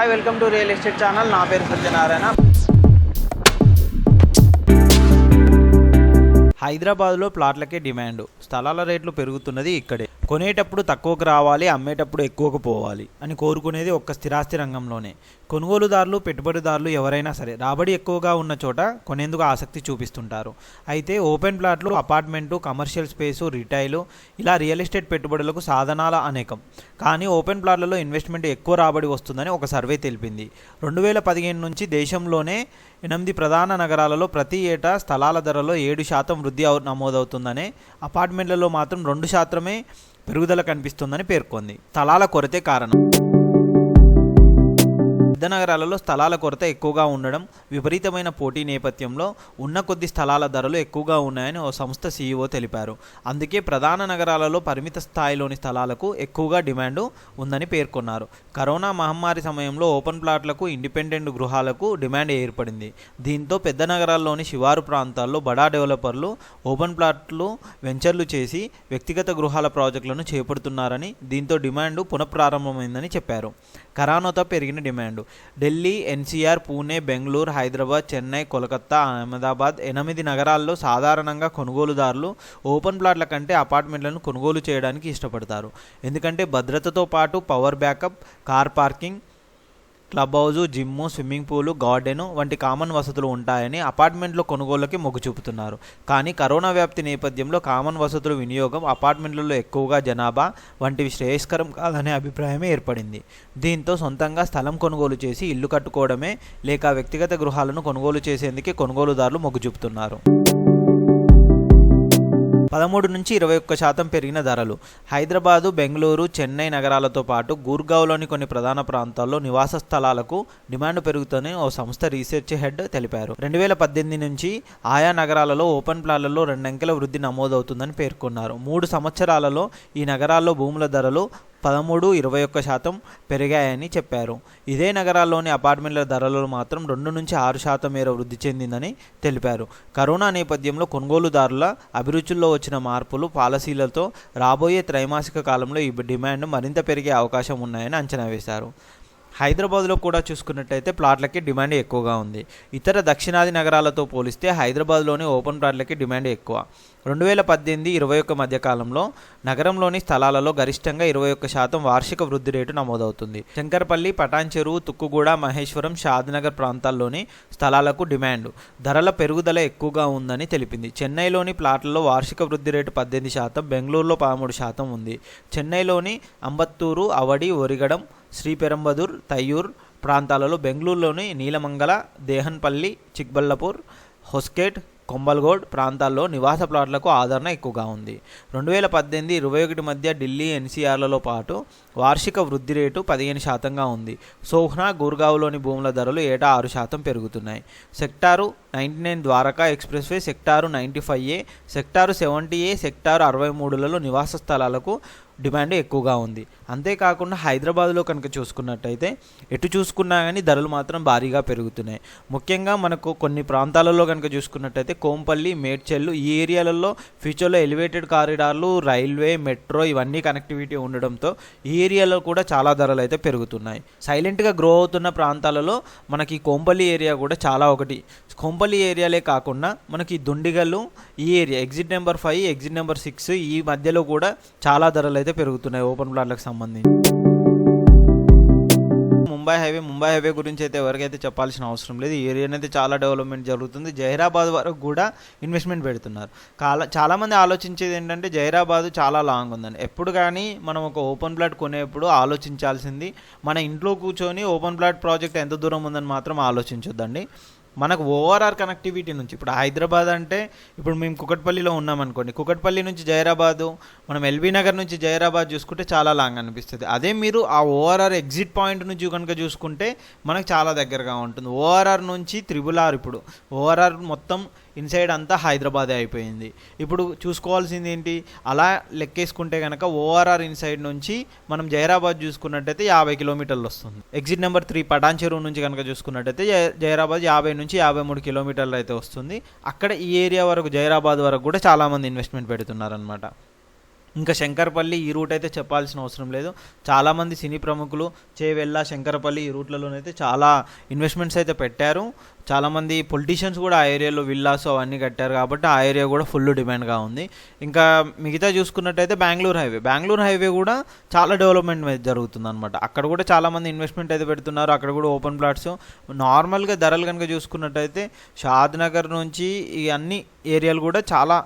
Hi welcome to real estate channel. నా పేరు సత్యనారాయణ. హైదరాబాద్లో ప్లాట్లకే డిమాండ్, స్థలాల రేట్లు పెరుగుతున్నది ఇక్కడే. కొనేటప్పుడు తక్కువకు రావాలి, అమ్మేటప్పుడు ఎక్కువకు పోవాలి అని కోరుకునేది ఒక్క స్థిరాస్తి రంగంలోనే. కొనుగోలుదారులు, పెట్టుబడిదారులు ఎవరైనా సరే రాబడి ఎక్కువగా ఉన్న చోట కొనేందుకు ఆసక్తి చూపిస్తుంటారు. అయితే ఓపెన్ ప్లాట్లు, అపార్ట్మెంటు, కమర్షియల్ స్పేసు, రిటైలు ఇలా రియల్ ఎస్టేట్ పెట్టుబడులకు సాధనాల అనేకం. కానీ ఓపెన్ ప్లాట్లలో ఇన్వెస్ట్మెంట్ ఎక్కువ రాబడి వస్తుందని ఒక సర్వే తెలిపింది. 2015 నుంచి దేశంలోనే 8 ప్రధాన నగరాలలో ప్రతి ఏటా స్థలాల ధరలో 7% వృద్ధి నమోదవుతుందనే, అపార్ట్మెంట్లలో మాత్రం 2% పెరుగుదల కనిపిస్తుందని పేర్కొంది. స్థలాల కొరతే కారణం. పెద్ద నగరాలలో స్థలాల కొరత ఎక్కువగా ఉండడం, విపరీతమైన పోటీ నేపథ్యంలో ఉన్న కొద్ది స్థలాల ధరలు ఎక్కువగా ఉన్నాయని ఓ సంస్థ సీఈఓ తెలిపారు. అందుకే ప్రధాన నగరాలలో పరిమిత స్థాయిలోని స్థలాలకు ఎక్కువగా డిమాండ్ ఉందని పేర్కొన్నారు. కరోనా మహమ్మారి సమయంలో ఓపెన్ ప్లాట్లకు, ఇండిపెండెంట్ గృహాలకు డిమాండ్ ఏర్పడింది. దీంతో పెద్ద నగరాల్లోని శివారు ప్రాంతాల్లో బడా డెవలపర్లు ఓపెన్ ప్లాట్లు వెంచర్లు చేసి వ్యక్తిగత గృహాల ప్రాజెక్టులను చేపడుతున్నారని, దీంతో డిమాండ్ పునఃప్రారంభమైందని చెప్పారు. కరోనాతో పెరిగిన డిమాండ్. ఢిల్లీ, ఎన్సీఆర్, పూణే, బెంగళూరు, హైదరాబాద్, చెన్నై, కోల్కతా, అహ్మదాబాద్ 8 నగరాల్లో సాధారణంగా కొనుగోలుదారులు ఓపెన్ ప్లాట్ల కంటే అపార్ట్మెంట్లను కొనుగోలు చేయడానికి ఇష్టపడతారు. ఎందుకంటే భద్రతతో పాటు power backup, car parking, club house, gym, swimming pool, garden వంటి కామన్ వసతులు ఉంటాయని అపార్ట్మెంట్లో కొనుగోలుకి మొగ్గు చూపుతున్నారు. కానీ కరోనా వ్యాప్తి నేపథ్యంలో కామన్ వసతుల వినియోగం, అపార్ట్మెంట్లలో ఎక్కువగా జనాభా వంటివి శ్రేయస్కరం కాదనే అభిప్రాయమే ఏర్పడింది. దీంతో సొంతంగా స్థలం కొనుగోలు చేసి ఇల్లు కట్టుకోవడమే లేక వ్యక్తిగత గృహాలను కొనుగోలు చేసేందుకే కొనుగోలుదారులు మొగ్గు చూపుతున్నారు. 13 నుంచి 21% పెరిగిన ధరలు. హైదరాబాదు, బెంగళూరు, చెన్నై నగరాలతో పాటు గూర్గావ్లోని కొన్ని ప్రధాన ప్రాంతాల్లో నివాస స్థలాలకు డిమాండ్ పెరుగుతుందని ఓ సంస్థ రీసెర్చ్ హెడ్ తెలిపారు. 2018 నుంచి ఆయా నగరాలలో ఓపెన్ ప్లాట్లలో 2 అంకెల వృద్ధి నమోదవుతుందని పేర్కొన్నారు. 3 సంవత్సరాలలో ఈ నగరాల్లో భూముల ధరలు 13-21% పెరిగాయని చెప్పారు. ఇదే నగరాల్లోని అపార్ట్మెంట్ల ధరలు మాత్రం 2 నుంచి 6% మేర వృద్ధి చెందిందని తెలిపారు. కరోనా నేపథ్యంలో కొనుగోలుదారుల అభిరుచుల్లో వచ్చిన మార్పులు, పాలసీలతో రాబోయే త్రైమాసిక కాలంలో ఈ డిమాండ్ మరింత పెరిగే అవకాశం ఉన్నాయని అంచనా వేశారు. హైదరాబాద్లో కూడా చూసుకున్నట్టయితే ప్లాట్లకి డిమాండ్ ఎక్కువగా ఉంది. ఇతర దక్షిణాది నగరాలతో పోలిస్తే హైదరాబాద్లోని ఓపెన్ ప్లాట్లకి డిమాండ్ ఎక్కువ. 2018-21 మధ్య కాలంలో నగరంలోని స్థలాలలో గరిష్టంగా 21% వార్షిక వృద్ధి రేటు నమోదవుతుంది. శంకర్పల్లి, పటాన్ చెరువు, తుక్కుగూడ, మహేశ్వరం, షాద్నగర్ ప్రాంతాల్లోని స్థలాలకు డిమాండ్, ధరల పెరుగుదల ఎక్కువగా ఉందని తెలిపింది. చెన్నైలోని ప్లాట్లలో వార్షిక వృద్ధి రేటు 18%, బెంగళూరులో 13% ఉంది. చెన్నైలోని అంబత్తూరు, అవడి, ఒరిగడం, శ్రీపెరంబదూర్, తయ్యూర్ ప్రాంతాలలో, బెంగళూరులోని నీలమంగళ, దేహన్పల్లి, చిక్బల్లాపూర్, హొస్కేట్, కొంబల్గోడ్ ప్రాంతాల్లో నివాస ప్లాట్లకు ఆదరణ ఎక్కువగా ఉంది. 2018-21 మధ్య ఢిల్లీ, ఎన్సీఆర్లలో పాటు వార్షిక వృద్ధి రేటు 15%గా ఉంది. సోహ్నా, గూర్గావ్లోని భూముల ధరలు ఏటా 6% పెరుగుతున్నాయి. Sector 99 Dwarka expressway, sector 95A, sector 70A, sector 63లలో నివాస స్థలాలకు డిమాండ్ ఎక్కువగా ఉంది. అంతేకాకుండా హైదరాబాద్లో కనుక చూసుకున్నట్టయితే ఎటు చూసుకున్నా కానీ ధరలు మాత్రం భారీగా పెరుగుతున్నాయి. ముఖ్యంగా మనకు కొన్ని ప్రాంతాలలో కనుక చూసుకున్నట్టయితే కోంపల్లి, మేడ్చెల్లు ఈ ఏరియాలలో ఫ్యూచర్లో ఎలివేటెడ్ కారిడార్లు, రైల్వే, మెట్రో ఇవన్నీ కనెక్టివిటీ ఉండడంతో ఈ ఏరియాలో కూడా చాలా ధరలు అయితే పెరుగుతున్నాయి. సైలెంట్గా గ్రో అవుతున్న ప్రాంతాలలో మనకి కోంపల్లి ఏరియా కూడా చాలా ఒకటి. కోంపల్లి ఏరియాలే కాకుండా మనకి దుండిగల్లు ఈ area, exit number 5, exit number 6 ఈ మధ్యలో కూడా చాలా ధరలు అయితే పెరుగుతున్నాయి ఓపెన్ ప్లాట్లకు సంబంధించి. ముంబై హైవే గురించి అయితే ఎవరికైతే చెప్పాల్సిన అవసరం లేదు. ఈ ఏరియా అయితే చాలా డెవలప్మెంట్ జరుగుతుంది. జహీరాబాద్ వరకు కూడా ఇన్వెస్ట్మెంట్ పెడుతున్నారు. చాలామంది ఆలోచించేది ఏంటంటే జహీరాబాద్ చాలా లాంగ్ ఉందని. ఎప్పుడు కానీ మనం ఒక ఓపెన్ ప్లాట్ కొనేప్పుడు ఆలోచించాల్సింది మన ఇంట్లో కూర్చొని ఓపెన్ ప్లాట్ ప్రాజెక్ట్ ఎంత దూరం ఉందని మాత్రం ఆలోచించొద్దండి. మనకు ఓఆర్ఆర్ కనెక్టివిటీ నుంచి, ఇప్పుడు హైదరాబాద్ అంటే ఇప్పుడు మేము కుకట్పల్లిలో ఉన్నామనుకోండి, కుకట్పల్లి నుంచి జహీరాబాదు, మనం ఎల్బీ నగర్ నుంచి జహీరాబాద్ చూసుకుంటే చాలా లాంగ్ అనిపిస్తుంది. అదే మీరు ఆ ఓఆర్ఆర్ ఎగ్జిట్ పాయింట్ నుంచి కనుక చూసుకుంటే మనకు చాలా దగ్గరగా ఉంటుంది. ఓఆర్ఆర్ నుంచి RRR, ఇప్పుడు ఓఆర్ఆర్ మొత్తం ఇన్సైడ్ అంతా హైదరాబాదే అయిపోయింది. ఇప్పుడు చూసుకోవాల్సింది ఏంటి, అలా లెక్కేసుకుంటే కనుక ఓఆర్ఆర్ ఇన్సైడ్ నుంచి మనం జహీరాబాద్ చూసుకున్నట్టయితే 50 కిలోమీటర్లు వస్తుంది. ఎగ్జిట్ నెంబర్ 3 పటాన్ చెరువు నుంచి కనుక చూసుకున్నట్టయితే జహీరాబాద్ 50 నుంచి 53 కిలోమీటర్లు అయితే వస్తుంది. అక్కడ ఈ ఏరియా వరకు, జహీరాబాద్ వరకు కూడా చాలామంది ఇన్వెస్ట్మెంట్ పెడుతున్నారనమాట. ఇంకా శంకరపల్లి ఈ రూట్ అయితే చెప్పాల్సిన అవసరం లేదు. చాలామంది సినీ ప్రముఖులు చేవెళ్ళ, శంకరపల్లి ఈ రూట్లలోనైతే చాలా ఇన్వెస్ట్మెంట్స్ అయితే పెట్టారు. చాలామంది పొలిటీషియన్స్ కూడా ఆ ఏరియాలో విల్లాస్ అవన్నీ కట్టారు కాబట్టి ఆ ఏరియా కూడా ఫుల్ డిమాండ్గా ఉంది. ఇంకా మిగతా చూసుకున్నట్టయితే బెంగళూరు హైవే కూడా చాలా డెవలప్మెంట్ జరుగుతుంది అనమాట. అక్కడ కూడా చాలామంది ఇన్వెస్ట్మెంట్ అయితే పెడుతున్నారు. అక్కడ కూడా ఓపెన్ ప్లాట్స్ నార్మల్గా ధరలు కనుక చూసుకున్నట్టయితే షాద్ నగర్ నుంచి ఈ అన్ని ఏరియాలు కూడా చాలా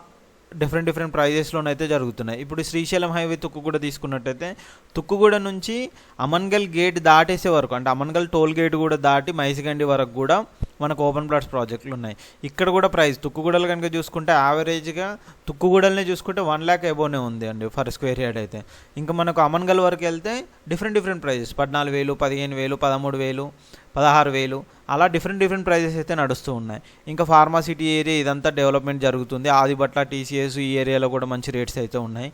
డిఫరెంట్ ప్రైజెస్లోనైతే జరుగుతున్నాయి. ఇప్పుడు శ్రీశైలం హైవే తుక్కుగూడ తీసుకున్నట్టయితే తుక్కుగూడ నుంచి అమన్గల్ గేట్ దాటేసే వరకు, అంటే అమన్గల్ టోల్ గేట్ కూడా దాటి మైసిగండి వరకు కూడా మనకు ఓపెన్ ప్లాట్స్ ప్రాజెక్టులు ఉన్నాయి. ఇక్కడ కూడా ప్రైస్ తుక్కుగూడలు కనుక చూసుకుంటే యావరేజ్గా తుక్కుగూడలనే చూసుకుంటే 1 lakh అబోనే ఉంది అండి ఫర్ స్క్వేర్ యార్డ్ అయితే. ఇంకా మనకు అమన్గల్ వరకు వెళ్తే డిఫరెంట్ ప్రైజెస్ 14,000, 15,000, 13,000, 16,000 అలా డిఫరెంట్ ప్రైజెస్ అయితే నడుస్తూ ఉన్నాయి. ఇంకా ఫార్మాసిటీ ఏరియా ఇదంతా డెవలప్మెంట్ జరుగుతుంది. ఆదిబట్ల, టీసీఎస్ ఈ ఏరియాలో కూడా మంచి రేట్స్ అయితే ఉన్నాయి.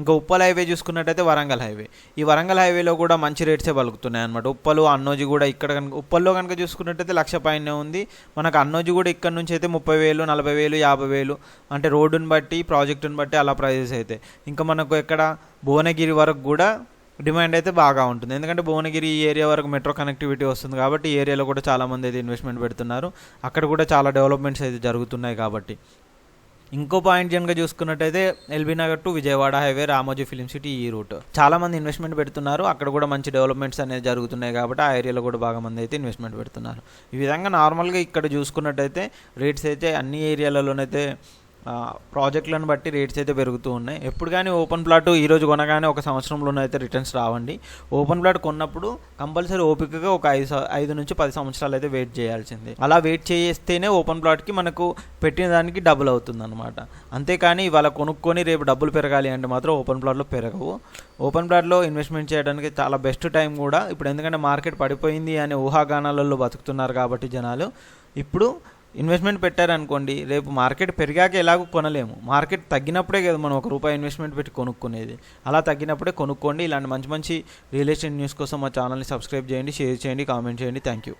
ఇంకా ఉప్పల్ హైవే చూసుకున్నట్టయితే ఈ వరంగల్ హైవేలో కూడా మంచి రేట్సే పలుకుతున్నాయి అనమాట. ఉప్పలు, అన్నోజీ కూడా ఇక్కడ కనుక ఉప్పల్లో కనుక చూసుకున్నట్టయితే 1,00,000 పైనే ఉంది. మనకు అన్నోజీ కూడా ఇక్కడ నుంచి అయితే 30,000, 40,000, 50,000 అంటే రోడ్డుని బట్టి ప్రాజెక్టుని బట్టి అలా ప్రైజెస్ అయితే. ఇంకా మనకు ఎక్కడ భువనగిరి వరకు కూడా డిమాండ్ అయితే బాగా ఉంటుంది. ఎందుకంటే భువనగిరి ఈ ఏరియా వరకు మెట్రో కనెక్టివిటీ వస్తుంది కాబట్టి ఈ ఏరియాలో కూడా చాలామంది అయితే ఇన్వెస్ట్మెంట్ పెడుతున్నారు. అక్కడ కూడా చాలా డెవలప్మెంట్స్ అయితే జరుగుతున్నాయి కాబట్టి. ఇంకో పాయింట్ కనుక చూసుకున్నట్టయితే LB Nagar to Vijayawada highway, Ramoji film city ఈ రూట్ చాలామంది ఇన్వెస్ట్మెంట్ పెడుతున్నారు. అక్కడ కూడా మంచి డెవలప్మెంట్స్ అనేది జరుగుతున్నాయి కాబట్టి ఆ ఏరియాలో కూడా బాగా మంది అయితే ఇన్వెస్ట్మెంట్ పెడుతున్నారు. ఈ విధంగా నార్మల్గా ఇక్కడ చూసుకున్నట్టయితే రేట్స్ అయితే అన్ని ఏరియాలలోనైతే ప్రాజెక్టులను బట్టి రేట్స్ అయితే పెరుగుతూ ఉన్నాయి. ఎప్పుడు కానీ ఓపెన్ ప్లాట్ ఈరోజు కొనగానే 1 సంవత్సరంలోనైతే రిటర్న్స్ రావండి. ఓపెన్ ప్లాట్ కొన్నప్పుడు కంపల్సరీ ఓపికగా ఒక 5 నుంచి 10 సంవత్సరాలు అయితే వెయిట్ చేయాల్సిందే. అలా వెయిట్ చేస్తేనే ఓపెన్ ప్లాట్కి మనకు పెట్టిన దానికి డబుల్ అవుతుంది అనమాట. అంతేకాని ఇవాళ కొనుక్కొని రేపు డబ్బులు పెరగాలి అంటే మాత్రం ఓపెన్ ప్లాట్లో పెరగవు. ఓపెన్ ప్లాట్లో ఇన్వెస్ట్మెంట్ చేయడానికి చాలా బెస్ట్ టైం కూడా ఇప్పుడు. ఎందుకంటే మార్కెట్ పడిపోయింది అనే ఊహాగానాలలో బతుకుతున్నారు కాబట్టి జనాలు ఇప్పుడు ఇన్వెస్ట్మెంట్ పెట్టారనుకోండి, రేపు మార్కెట్ పెరిగాక ఎలాగో కొనలేము. మార్కెట్ తగ్గినప్పుడే కదా మనం ₹1 ఇన్వెస్ట్మెంట్ పెట్టి కొనుక్కునేది. అలా తగ్గినప్పుడే కొనుక్కోండి. ఇలాంటి మంచి రియల్ ఎస్టేట్ న్యూస్ కోసం మా ఛానల్ని సబ్స్క్రైబ్ చేయండి, షేర్ చేయండి, కామెంట్ చేయండి. Thank you.